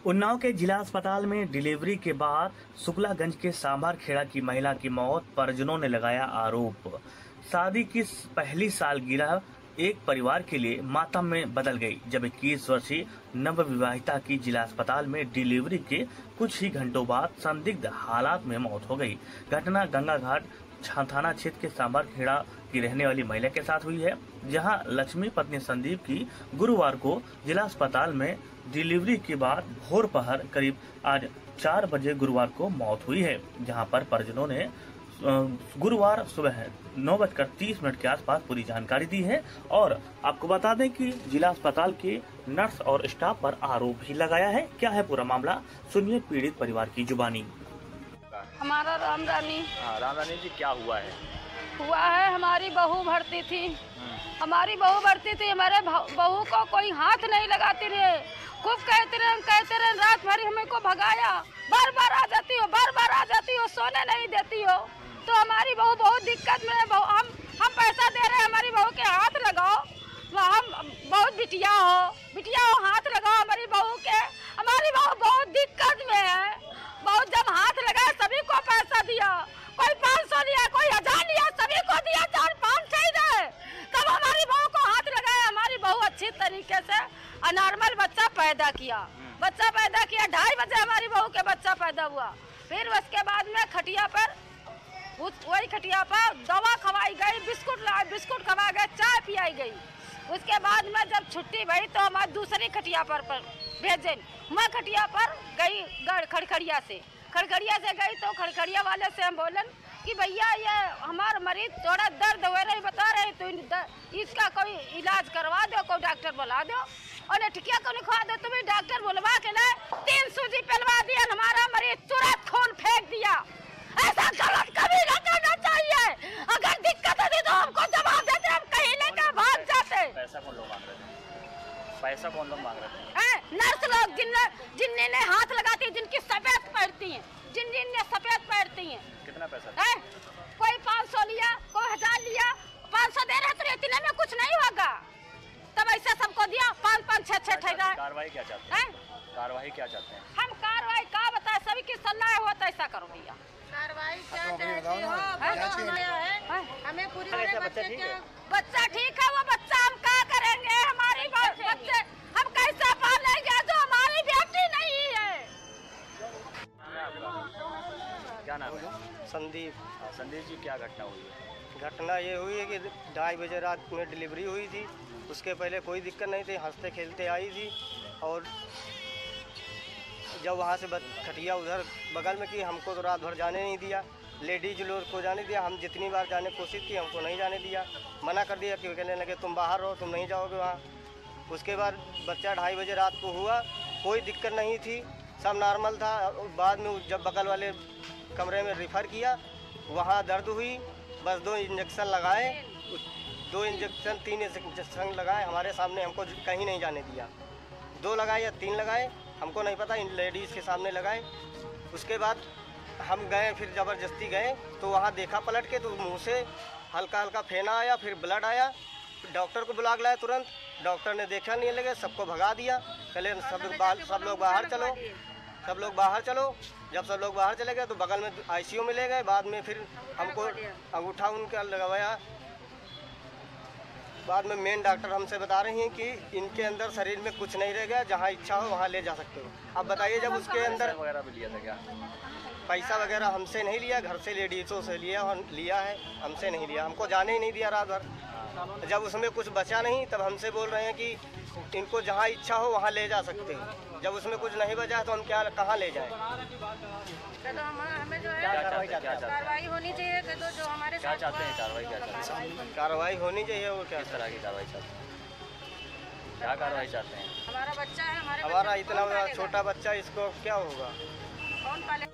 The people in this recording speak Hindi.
उन्नाव के जिला अस्पताल में डिलीवरी के बाद शुक्लागंज के सांभर खेड़ा की महिला की मौत, परिजनों ने लगाया आरोप। शादी की पहली सालगिरह एक परिवार के लिए मातम में बदल गई, जब 21 वर्षीय नवविवाहिता की जिला अस्पताल में डिलीवरी के कुछ ही घंटों बाद संदिग्ध हालात में मौत हो गई। घटना गंगा घाट थाना क्षेत्र के सांभर खेड़ा की रहने वाली महिला के साथ हुई है, जहां लक्ष्मी पत्नी संदीप की गुरुवार को जिला अस्पताल में डिलीवरी के बाद भोर पहर करीब आज 4 बजे गुरुवार को मौत हुई है, जहां पर परिजनों ने गुरुवार सुबह 9:30 के आसपास पूरी जानकारी दी है। और आपको बता दें कि जिला अस्पताल के नर्स और स्टाफ पर आरोप भी लगाया है। क्या है पूरा मामला, सुनिए पीड़ित परिवार की जुबानी। हमारा राम रानी जी, क्या हुआ है? हमारी बहू भरती थी। हमारे बहू को कोई हाथ नहीं लगाती रहे, खूब कहते रहे रात भर हमें को भगाया, बार बार आ जाती हो, सोने नहीं देती हो। तो हमारी बहू बहुत दिक्कत में है। हम पैसा दे रहे हैं, हमारी बहू के हाथ लगाओ, हम बहुत बिटिया हो, हाथ लगाओ हमारी बहू के। हमारी बहू बहुत दिक्कत में है। बहुत जब हाथ लगाया सभी को पैसा दिया, कोई 500 लिया, कोई 1000 लिया, सभी को दिया। 4-5 चाहिए तब हमारी बहू को हाथ लगाया। हमारी बहू अच्छी तरीके से नॉर्मल बच्चा पैदा किया। 2:30 बजे हमारी बहू के बच्चा पैदा हुआ। फिर उसके बाद में खटिया पर वही खटिया पर दवा खवाई गई, बिस्कुट खवाई गए, चाय पिलाई गई। उसके बाद में जब छुट्टी भई तो हमारी दूसरी खटिया पर भेजे। मैं खटिया पर गई खड़खड़िया से गई तो खड़खड़िया वाले से हम बोलन कि भैया ये हमारा मरीज थोड़ा दर्द हो रही बता रहे, तो इसका कोई इलाज करवा दो, कोई डॉक्टर बुला दो। और टिकिया को लिखवा दो, तुम्हें डॉक्टर बुलवा के लाए, 3 सूजी पिलवा दिया, हमारा मरीज तुरंत खून फेंक दिया। ऐसा गलत कभी न करना चाहिए। अगर दिक्कत होती तो हमको जवाब देते, हम कहीं लेकर भाग जाते। पैसा कौन लोग मांग रहे थे? नर्स लोग जिनने हाथ लगाती है, जिनकी सफेद पहनती है, जिनने सफेद पहनती है। कितना पैसा? कोई 500 लिया, कोई 1000 लिया। 500 दे रहे तो इतने में कुछ नहीं होगा, तब ऐसा सबको दिया। 5-5, 6-6 ठेगा। कार्रवाई क्या चाहते हैं? हम कार्रवाई का बताए, सभी की सलाह हो तो ऐसा करो भैया। कार्रवाई क्या चाहती हो? हमें पूरी बच्चा ठीक है, वो बच्चा हम क्या करेंगे? हमारी बच्चे हम कैसे पालेंगे जो हमारी बेटी नहीं है? क्या नाम है? संदीप जी, क्या घटना हुई है? घटना ये हुई है कि 2:30 बजे रात में डिलीवरी हुई थी। उसके पहले कोई दिक्कत नहीं थी, हंसते खेलते आई थी। और जब वहाँ से खटिया उधर बगल में की, हमको तो रात भर जाने नहीं दिया। लेडीज लोग को जाने दिया, हम जितनी बार जाने की कोशिश की, हमको नहीं जाने दिया, मना कर दिया। क्यों कहने लगे तुम बाहर रहो, तुम नहीं जाओगे वहाँ। उसके बाद बच्चा 2:30 बजे रात को हुआ, कोई दिक्कत नहीं थी, सब नॉर्मल था। बाद में जब बगल वाले कमरे में रेफ़र किया, वहाँ दर्द हुई, बस 2 इंजेक्शन लगाए, 2 इंजेक्शन 3 इंजेक्शन लगाए हमारे सामने, हमको कहीं नहीं जाने दिया। 2 लगाए या 3 लगाए हमको नहीं पता, इन लेडीज़ के सामने लगाए। उसके बाद हम गए, फिर ज़बरदस्ती गए तो वहाँ देखा पलट के, तो मुँह से हल्का फेना आया, फिर ब्लड आया। डॉक्टर को बुला के लाया तुरंत। डॉक्टर ने देखा नहीं लगे, सबको भगा दिया। पहले सब लोग बाहर चलो। जब सब लोग बाहर चले गए तो बगल में ICU में ले गए। बाद में फिर हमको अंगूठा उनका लगवाया। बाद में मेन डॉक्टर हमसे बता रही हैं कि इनके अंदर शरीर में कुछ नहीं रह गया, जहाँ इच्छा हो वहाँ ले जा सकते हो। अब बताइए, जब उसके अंदर वगैरह भी लिया था क्या? पैसा वगैरह हमसे नहीं लिया, घर से लेडीज़ों से लिया है, हमसे नहीं लिया। हमको जाने ही नहीं दिया रात भर। जब उसमें कुछ बचा नहीं तब हमसे बोल रहे हैं कि इनको जहाँ इच्छा हो वहाँ ले जा सकते हैं। जब उसमें कुछ नहीं बचा है तो हम कहाँ ले जाएँ? तो हमें जो है कार्रवाई होनी चाहिए। तो जो हमारे क्या चाहते हैं? कार्रवाई क्या चाहते हैं? कार्रवाई होनी चाहिए। वो क्या किस तरह की कार्रवाई चाहते हैं? क्या कार्रवाई चाहते हैं? हमारा बच्चा है, हमारा इतना छोटा बच्चा, इसको क्या होगा? कौन पाले?